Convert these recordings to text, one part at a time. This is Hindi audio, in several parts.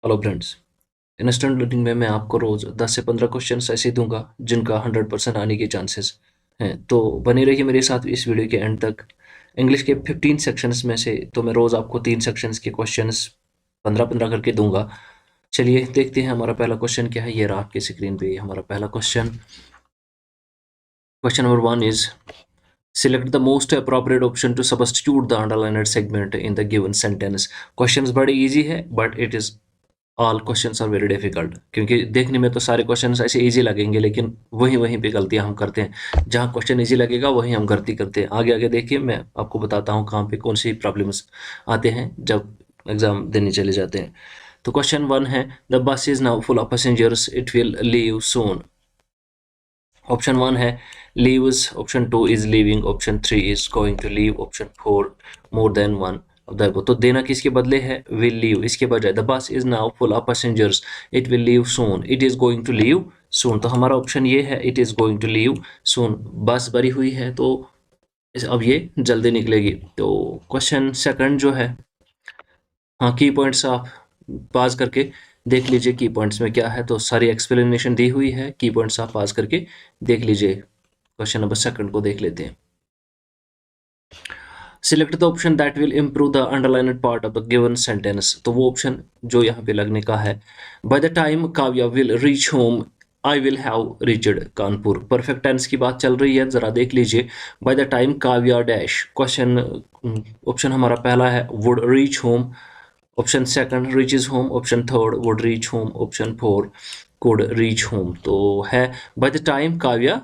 Hello friends. इंस्टेंट लर्निंग में मैं आपको रोज 10 से 15 क्वेश्चंस ऐसे दूंगा जिनका 100% आने के चांसेस हैं। तो बने रहिए मेरे साथ इस वीडियो के एंड तक। इंग्लिश के 15 सेक्शंस में से तो मैं रोज आपको 3 सेक्शंस के क्वेश्चंस 15-15 करके दूंगा। चलिए देखते हैं हमारा पहला क्वेश्चन क्या है। ये रहा आपकी स्क्रीन पे हमारा पहला question. Question number 1 is select the most appropriate option to substitute the underlined segment in the given sentence। Questions बड़े इजी है but it is all questions are very difficult, क्योंकि देखने में तो सारे क्वेश्चंस ऐसे इजी लगेंगे लेकिन वहीं वहीं पे गलतियां हम करते हैं। जहां क्वेश्चन इजी लगेगा वहीं हम गलती करते हैं। आगे आगे देखिए, मैं आपको बताता हूं कहां पे कौन सी प्रॉब्लम्स आते हैं जब एग्जाम देने चले जाते हैं। तो क्वेश्चन 1 है, the bus is now full of passengers, it will leave soon. Option 1 है leaves, option 2 is leaving, option 3 is going to leave, option 4 more than one of the above। तो देना किसके बदले है? will leave इसके बजाय। the bus is now full of passengers, it will leave soon, it is going to leave soon। तो हमारा ऑप्शन ये है it is going to leave soon। बस भरी हुई है तो अब ये जल्दी निकलेगी। तो क्वेश्चन सेकंड जो है, हाँ की पॉइंट्स आप पास करके देख लीजिए की पॉइंट्स में क्या है। तो सारी एक्सप्लेनेशन दी हुई है, की पॉइंट्स आप पास करके देख लीजिए। क्वेश्चन नंबर सेकंड को देख लेते हैं। Select the option that will improve the underlined part of the given sentence. तो वो ऑप्शन जो यहाँ पे लगने का है, by the time Kavya will reach home I will have reached Kanpur. Perfect tense की बात चल रही है, जरा देख लीजिए। By the time Kavya dash, question option हमारा पहला है would reach home, option second reaches home, option third would reach home, option 4 could reach home. तो है by the time Kavya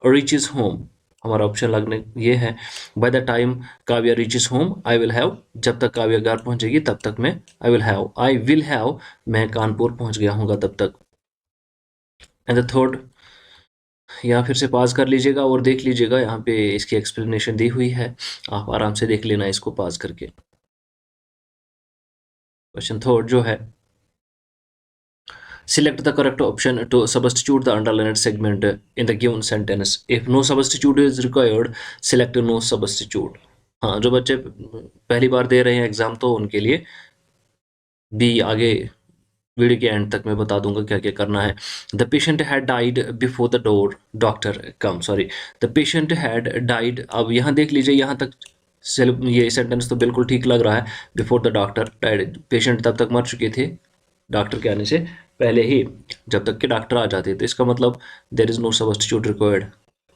reaches home. हमारा ऑप्शन लगने ये है, by the time Kavya reaches home I will have, जब तक काव्या घर पहुंचेगी तब तक मैं आई विल हैव मैं कानपुर पहुंच गया हूँगा तब तक। एंड द थर्ड, यहाँ फिर से पास कर लीजिएगा और देख लीजिएगा, यहाँ पे इसकी एक्सप्लेनेशन दी हुई है, आप आराम से देख लेना इसको पास करके। क्वेश्चन थर्ड जो है, select the correct option to substitute the underlined segment in the given sentence। if no substitute is required, select no substitute। हाँ, जो बच्चे पहली बार दे रहे हैं एग्जाम तो उनके लिए भी आगे वीडियो के एंड तक मैं बता दूंगा क्या क्या करना है। The patient had died before the door doctor come, sorry, the patient had died. अब यहाँ देख लीजिए, यहाँ तक ये सेंटेंस तो बिल्कुल ठीक लग रहा है। Before the doctor died, patient तब तक मर चुके थे डॉक्टर के आने से पहले ही, जब तक कि डॉक्टर आ जाते। तो इसका मतलब there is no substitute required.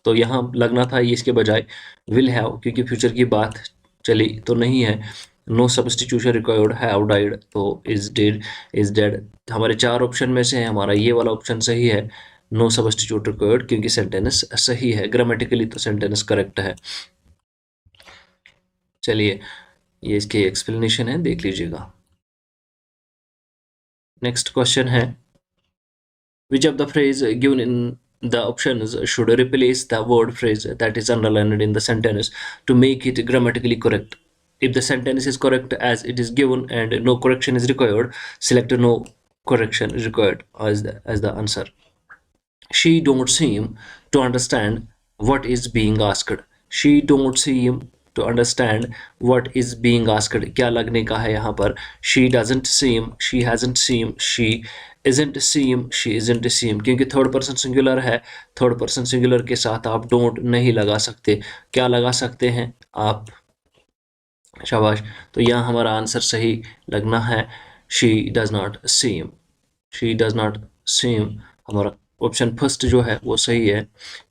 तो यहाँ लगना था ये इसके बजाय विल हैव, क्योंकि फ्यूचर की बात चली तो नहीं है। No substitution required, have died, तो इज डेड। हमारे 4 ऑप्शन में से हमारा ये वाला ऑप्शन सही है, नो सब्स्टिट्यूट रिक्वायर्ड, क्योंकि सेंटेंस सही है, ग्रामेटिकली तो सेंटेंस करेक्ट है। चलिए ये इसकी एक्सप्लेनेशन है, देख लीजिएगा। नेक्स्ट क्वेश्चन है, which of the phrase given in the options should replace the word phrase that is underlined in the sentence to make it grammatically correct? If the sentence is correct as it is given and no correction is required, select no correction is required as the answer। she don't seem to understand what is being asked। she don't seem to understand what is being asked। क्या लगने का है यहाँ पर? she doesn't seem, she hasn't seem, she isn't seem, she isn't seem, क्योंकि थर्ड पर्सन सिंगुलर है। थर्ड पर्सन सिंगुलर के साथ आप डोंट नहीं लगा सकते। क्या लगा सकते हैं आप? शाबाश। तो यहाँ हमारा आंसर सही लगना है, she does not seem, she does not seem। हमारा ऑप्शन फर्स्ट जो है वो सही है।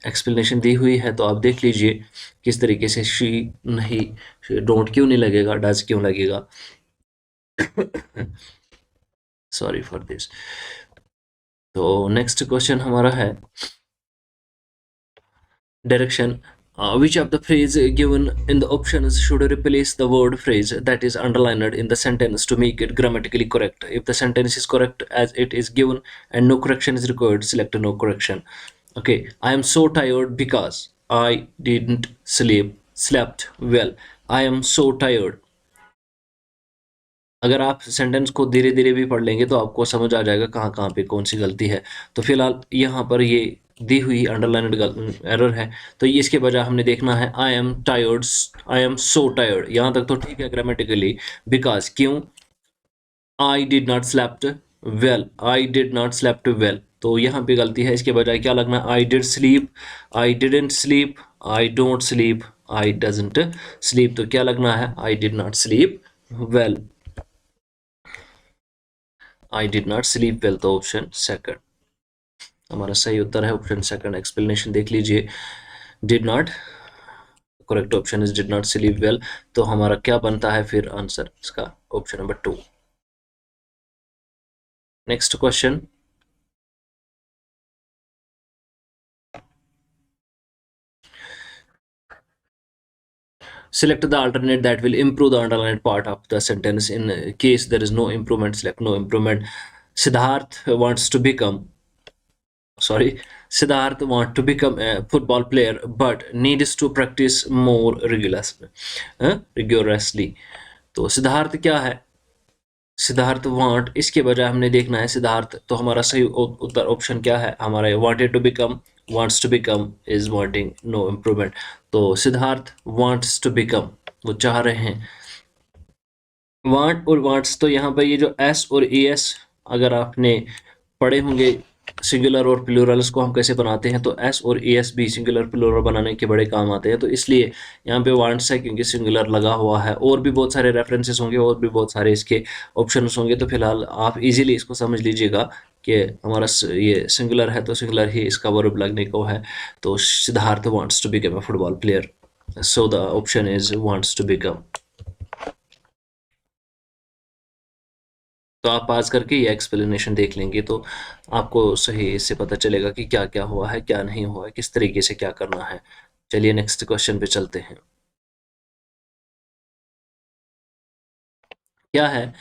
एक्सप्लेनेशन दी हुई है तो आप देख लीजिए किस तरीके से शी नहीं, डोंट क्यों नहीं लगेगा, डज क्यों लगेगा। Sorry for this. तो नेक्स्ट क्वेश्चन हमारा है, direction which of the phrase given in the options should replace the word phrase that is underlined in the sentence to make it grammatically correct? If the sentence is correct as it is given and no correction is required, select no correction। Okay, I am so tired because I didn't slept well। I am so tired। अगर आप सेंटेंस को धीरे धीरे भी पढ़ लेंगे तो आपको समझ आ जाएगा कहाँ कहाँ पे कौन सी गलती है। तो फिलहाल यहाँ पर ये दी हुई अंडरलाइंड एरर है, तो ये इसके बजाय हमने देखना है I am tired, I am so tired. यहाँ तक तो ठीक है ग्रामेटिकली, बिकॉज क्यों, I did not slept well, I did not slept well, तो यहाँ पे गलती है, इसके बजाय क्या लगना है, I did sleep, I didn't sleep, I don't sleep, I doesn't sleep, तो क्या लगना है, I did not sleep well, I did not sleep well, तो ऑप्शन सेकंड हमारा सही उत्तर है, ऑप्शन सेकंड। एक्सप्लेनेशन देख लीजिए, did not, correct option is did not sleep well, तो हमारा क्या बनता है फिर आंसर इसका, option number 2। Next question, select the alternate that will improve the underlined part of the sentence. In case there is no improvement, select no improvement. Siddharth wants to become, sorry, Siddharth want to become a football player but needs to practice more rigorously. तो सिद्धार्थ क्या है, सिद्धार्थ वांट, इसके बजाय हमने देखना है सिद्धार्थ, तो हमारा सही उत्तर ऑप्शन क्या है हमारा, wanted to become, wants to become is wanting no improvement, तो सिद्धार्थ वांट्स टू बिकम, वो चाह रहे हैं। वांट और वांट्स, तो यहाँ पर ये जो एस और ई एस अगर आपने पढ़े होंगे सिंगुलर और प्लूरल्स को हम कैसे बनाते हैं, तो एस और ई एस भी सिंगुलर प्लूरल बनाने के बड़े काम आते हैं, तो इसलिए यहाँ पे वांट्स है क्योंकि सिंगुलर लगा हुआ है, और भी बहुत सारे रेफरेंसेस होंगे और भी बहुत सारे इसके ऑप्शंस होंगे, तो फिलहाल आप इजीली इसको समझ लीजिएगा कि हमारा ये सिंगुलर है तो सिंगुलर ही इसका वर्ब लगने को है, तो Siddharth wants to become a football player, so the option is wants to become. तो आप पास करके ये एक्सप्लेनेशन देख लेंगे तो आपको सही इससे पता चलेगा कि क्या क्या हुआ है, क्या नहीं हुआ है, किस तरीके से क्या करना है। चलिए नेक्स्ट क्वेश्चन पे चलते हैं। क्या है,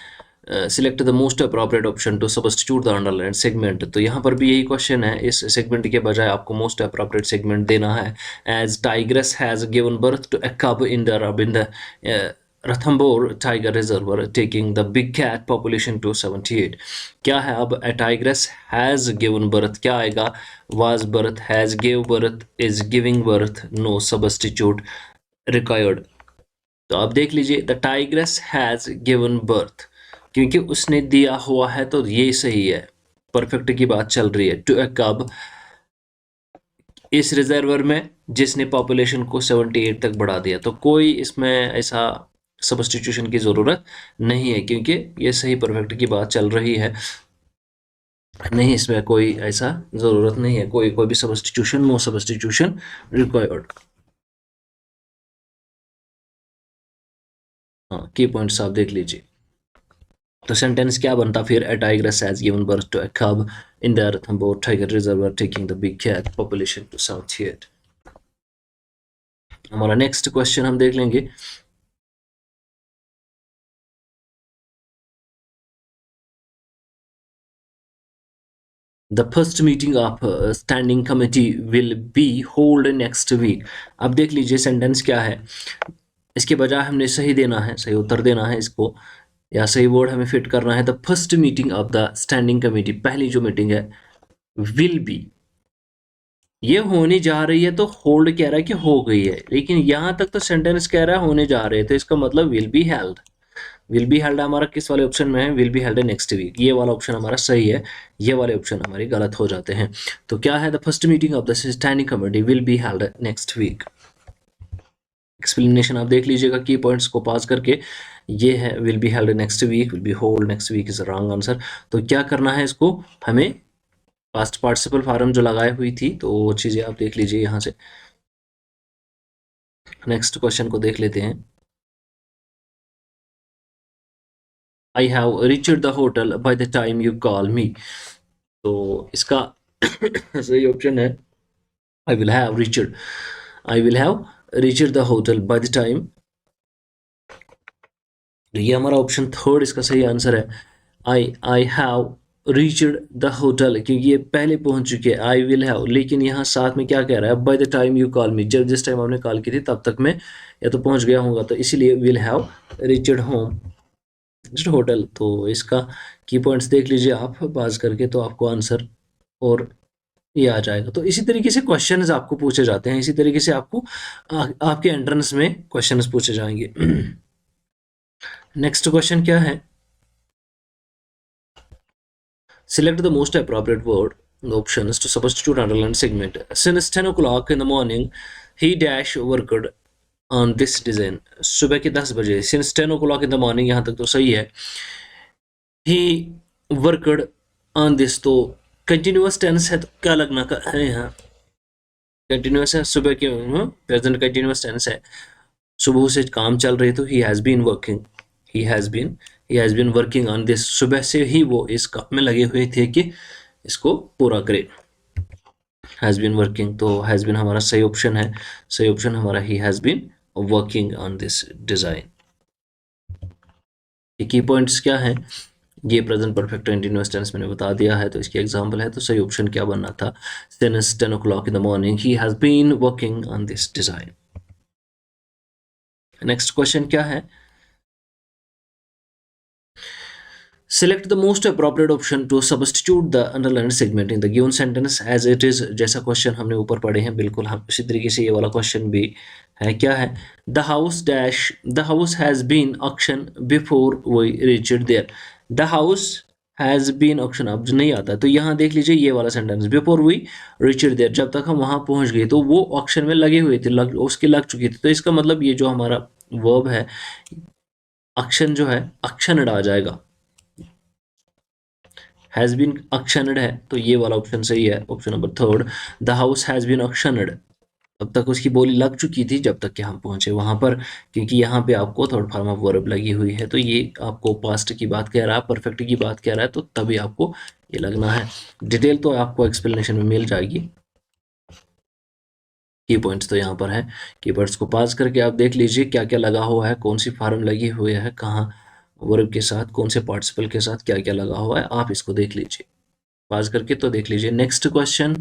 select the most appropriate option to substitute the underline segment, तो यहाँ पर भी यही क्वेश्चन है, इस सेगमेंट के बजाय आपको मोस्ट अप्रोप्रिएट सेगमेंट देना है। As tigress has given birth to a cub in the Ranthambore Tiger Reservoir, taking the big cat population to 78. क्या है अब, a tigress has given birth, क्या आएगा, was birth, has gave birth, is giving birth, no substitute required। तो आप देख लीजिए, the tigress has given birth, क्योंकि उसने दिया हुआ है तो ये सही है, परफेक्ट की बात चल रही है, टू अ कब, इस रिजर्वर में जिसने पॉपुलेशन को 78 तक बढ़ा दिया, तो कोई इसमें ऐसा सब्स्टिट्यूशन की ज़रूरत नहीं है क्योंकि ये सही परफेक्ट की बात चल रही है, नहीं इसमें कोई ऐसा ज़रूरत नहीं है, कोई भी सब्स्टिट्यूशन, नो सब्स्टिट्यूशन रिक्वायर्ड। हाँ, की पॉइंट्स आप देख लीजिए। तो सेंटेंस क्या बनता फिर, a tigress has given birth to a cub in the Ranthambore Tiger Reservoir, taking the big cat population to 78। हमारा नेक्स्ट क्वेश्चन हम देख लेंगे, the first meeting of standing committee will be hold next week. अब देख लीजिए सेंटेंस क्या है, इसके बजाय हमने सही देना है, सही उत्तर देना है इसको, या सही वर्ड हमें फिट करना है, the first meeting of the standing committee, पहली जो मीटिंग है, विल बी, ये होने जा रही है तो होल्ड कह रहा है कि हो गई है, लेकिन यहां तक तो सेंटेंस कह रहा है होने जा रहे हैं, तो इसका मतलब will be held. Will be held हमारा किस वाले ऑप्शन में है, will be held next week, ये वाला ऑप्शन हमारा सही है, ये वाले ऑप्शन हमारे गलत हो जाते हैं। तो क्या है, the first meeting of the standing committee will be held next week. Explanation आप देख लीजिएगा की पॉइंट्स को पास करके, ये है will be held next week, will be hold next week is wrong answer. तो क्या करना है इसको, हमें पास्ट पार्टिसिपल फॉर्म जो लगाई हुई थी तो वो चीज़ें आप देख लीजिए यहाँ से। नेक्स्ट क्वेश्चन को देख लेते हैं, I have reached the hotel bye the time you call मी, तो इसका सही ऑप्शन है आई will have reached, I will have reached the hotel bye the time, ये हमारा ऑप्शन थर्ड इसका सही आंसर है। I have reached the hotel, क्योंकि ये पहले पहुंच चुके हैं, आई विल हैव, लेकिन यहाँ साथ में क्या कह रहा है, by the time you call मी, जब जिस टाइम आपने कॉल की थी तब तक मैं या तो पहुंच गया होगा, तो इसीलिए will have reached home hotel. तो इसका की पॉइंट्स देख लीजिए आप पास करके, तो आपको आंसर और ये आ जाएगा। तो इसी तरीके से क्वेश्चंस आपको पूछे जाते हैं, इसी तरीके से आपको आपके एंट्रेंस में क्वेश्चंस पूछे जाएंगे। नेक्स्ट क्वेश्चन क्या है, Select the most appropriate word options to substitute underline segment. Since 10 o'clock in the morning, he dash worked on this design. सुबह के 10 बजे. Since 10 o'clock in the morning, यहाँ तक तो सही है. He worked on this, तो continuous tense है, तो क्या लगना का है यहाँ? Continuous है, सुबह के present continuous tense है. सुबह से काम चल रही, तो he has been working. He has been working on this. सुबह से ही वो इस काम में लगे हुए थे कि इसको पूरा करें. Has been working, तो has been हमारा सही ऑप्शन है. सही ऑप्शन हमारा he has been working on this design. ये की पॉइंट्स क्या है? ये प्रेजेंट परफेक्ट कंटीन्यूअस टेंस मैंने बता दिया है, तो इसकी एग्जांपल है. तो सही ऑप्शन क्या बनना था? Since 10 o'clock in the morning he has been working on this design. Next question क्या है? Select the most appropriate option to substitute the underlined segment in the given sentence as it is. जैसा क्वेश्चन हमने ऊपर पढ़े हैं, बिल्कुल हम इसी तरीके से ये वाला क्वेश्चन भी है. क्या है? The house has been auctioned before we reached there. The house has been auctioned. अब जो नहीं आता, तो यहाँ देख लीजिए ये वाला sentence, before we reached there, जब तक हम वहाँ पहुँच गए, तो वो ऑक्शन में लगे हुए थे, उसकी लग चुकी थी. तो इसका मतलब ये जो हमारा वर्ब है, ऑक्शन जो है, ऑक्शनड आ जाएगा. हैज़ बीन ऑक्शनड है, तो ये वाला ऑप्शन सही है, option number 3. The house has been auctioned. अब तक उसकी बोली लग चुकी थी जब तक कि हम पहुंचे वहां पर, क्योंकि यहाँ पे आपको थर्ड फॉर्म ऑफ वर्ब लगी हुई है, तो ये आपको पास्ट की बात कह रहा है, परफेक्ट की बात कह रहा है, तो तभी आपको ये लगना है. डिटेल तो आपको एक्सप्लेनेशन में मिल जाएगी. की पॉइंट्स तो यहाँ पर है. कीवर्ड्स को पास करके आप देख लीजिए क्या क्या लगा हुआ है, कौन सी फॉर्म लगी हुई है, कहाँ वर्ब के साथ, कौन से पार्टिसिपल के साथ क्या क्या लगा हुआ है, आप इसको देख लीजिए. पास करके तो देख लीजिए. Next question.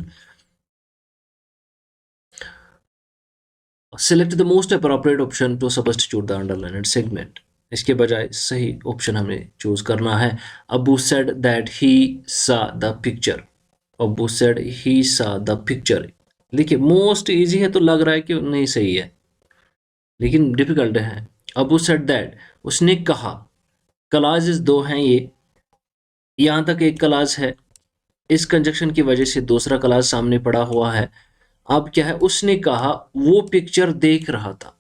Select the most appropriate option to substitute the underlined segment. इसके बजाय सही ऑप्शन हमें चूज करना है. Abu said that he saw the picture. Abu said he saw the picture. देखिए मोस्ट इजी है, तो लग रहा है कि नहीं सही है, लेकिन डिफिकल्ट है. अबू said that, उसने कहा. क्लासेस दो हैं ये, यहां तक एक क्लास है, इस कंजक्शन की वजह से दूसरा क्लास सामने पड़ा हुआ है. अब क्या है? उसने कहा वो पिक्चर देख रहा था,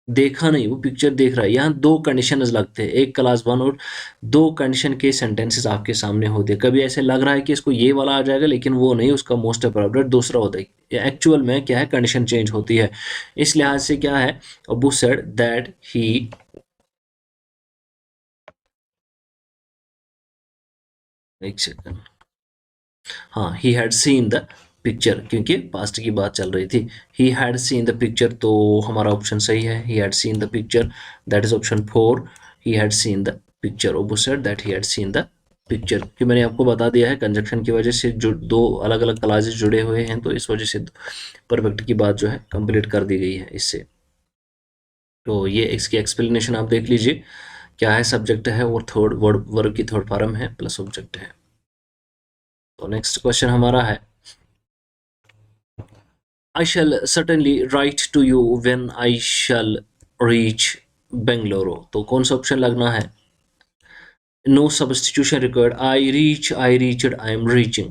देखा नहीं, वो पिक्चर देख रहा है. यहाँ दो कंडीशन लगते हैं, एक क्लास 1 और दो कंडीशन के सेंटेंसेस आपके सामने होते हैं. कभी ऐसे लग रहा है कि इसको ये वाला आ जाएगा, लेकिन वो नहीं, उसका मोस्ट अप्रोप्रिएट दूसरा होता है. एक्चुअल में क्या है? कंडीशन चेंज होती है. इस लिहाज से क्या है? अबू सेड दैट ही, एक सेकंड, हाँ, he had seen the picture, क्योंकि पास्ट की बात चल रही थी. He had seen the picture, तो हमारा ऑप्शन सही है. He had seen the picture, that is option 4. He had seen the picture. Abu said that he had seen the picture, कि मैंने आपको बता दिया है कंजक्शन की वजह से जो दो अलग अलग क्लासेस जुड़े हुए हैं, तो इस वजह से परफेक्ट की बात जो है कंप्लीट कर दी गई है इससे. तो ये इसकी एक्सप्लेनेशन आप देख लीजिए. क्या है? सब्जेक्ट है और थर्ड वर्ब की थर्ड फॉर्म है प्लस ऑब्जेक्ट है. तो नेक्स्ट क्वेश्चन हमारा है, I shall certainly write to you when I shall reach Bengaluru. तो कौन सा ऑप्शन लगना है? No substitution required. I reached, I am reaching.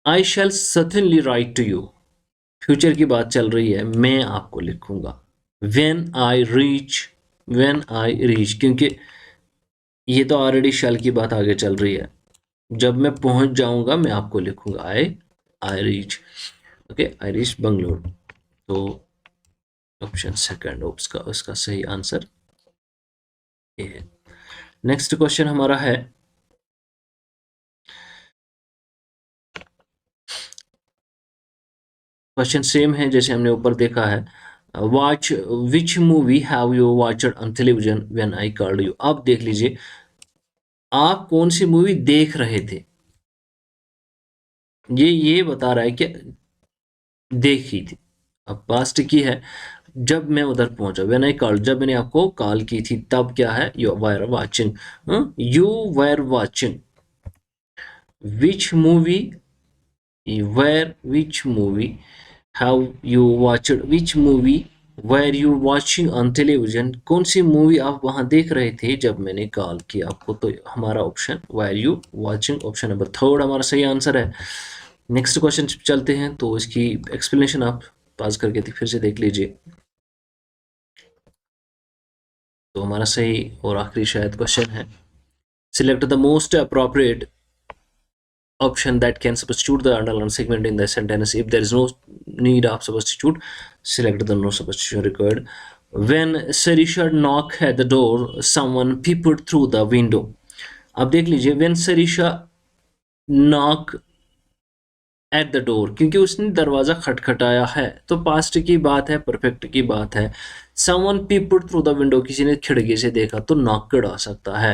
I shall certainly write to you. Future की बात चल रही है, मैं आपको लिखूंगा. When I reach, क्योंकि ये तो ऑलरेडी शैल की बात आगे चल रही है. जब मैं पहुंच जाऊंगा मैं आपको लिखूंगा. I reach. Okay, I reach Bangalore. तो ऑप्शन सेकंड उसका सही आंसर ये है. नेक्स्ट क्वेश्चन हमारा है, क्वेश्चन सेम है जैसे हमने ऊपर देखा है. Watch which movie have you watched on television when I called you. आप देख लीजिए, आप कौन सी मूवी देख रहे थे, ये बता रहा है कि देखी थी. अब पास्ट की है, जब मैं उधर पहुंचा, व्हेन आई कॉल्ड, जब मैंने आपको कॉल की थी, तब क्या है? You were watching. You were watching which movie, which movie have you watched, which movie were you watching on television, कौन सी मूवी आप वहां देख रहे थे जब मैंने कॉल किया आपको, तो हमारा option where you watching, option number third हमारा सही आंसर है। नेक्स्ट क्वेश्चन चलते हैं, तो इसकी एक्सप्लेनेशन आप पास करके फिर से देख लीजिए। तो हमारा सही और आखिरी शायद क्वेश्चन है, select the most appropriate option that can substitute the underlined segment in the sentence. If there is no need of substitute, select the no substitution required. When Sarisha knocked at the door, someone peeped through the window. अब देख लीजिए, when Sarisha knocked at the door, क्योंकि उसने दरवाजा खटखटाया है, तो पास्ट की बात है, परफेक्ट की बात है। someone peeped through the window, किसी ने खिड़की से देखा, तो knocked आ सकता है।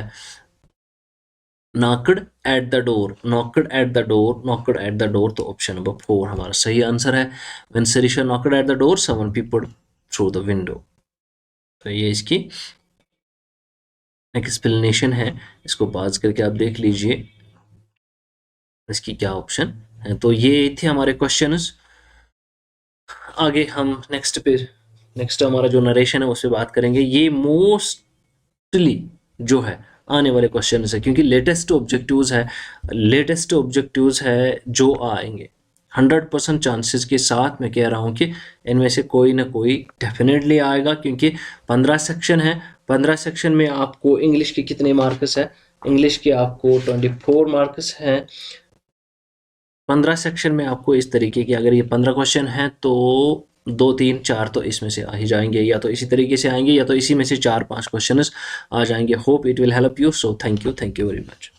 knocked at the door, knocked at the door, knocked at the door, तो ऑप्शन नंबर 4 हमारा सही आंसर है। when Sarisha knocked at the door, someone peeped through the window। तो ये इसकी एक्सप्लेनेशन है, इसको पास करके आप देख लीजिए इसकी क्या ऑप्शन है। तो ये थे हमारे क्वेश्चंस। आगे हम नेक्स्ट हमारा जो नरेशन है उस पर बात करेंगे। ये मोस्टली जो है आने वाले क्वेश्चन है, क्योंकि लेटेस्ट ऑब्जेक्टिव्स है जो आएंगे। 100% चांसेस के साथ मैं कह रहा हूँ कि इनमें से कोई ना कोई डेफिनेटली आएगा, क्योंकि 15 सेक्शन है। 15 सेक्शन में आपको इंग्लिश के कितने मार्क्स है? इंग्लिश के आपको 24 मार्क्स हैं। 15 सेक्शन में आपको इस तरीके की, अगर ये 15 क्वेश्चन हैं तो 2, 3, 4 तो इसमें से आ ही जाएंगे, या तो इसी तरीके से आएंगे या तो इसी में से 4, 5 क्वेश्चन आ जाएंगे। Hope it will help you. So thank you very much.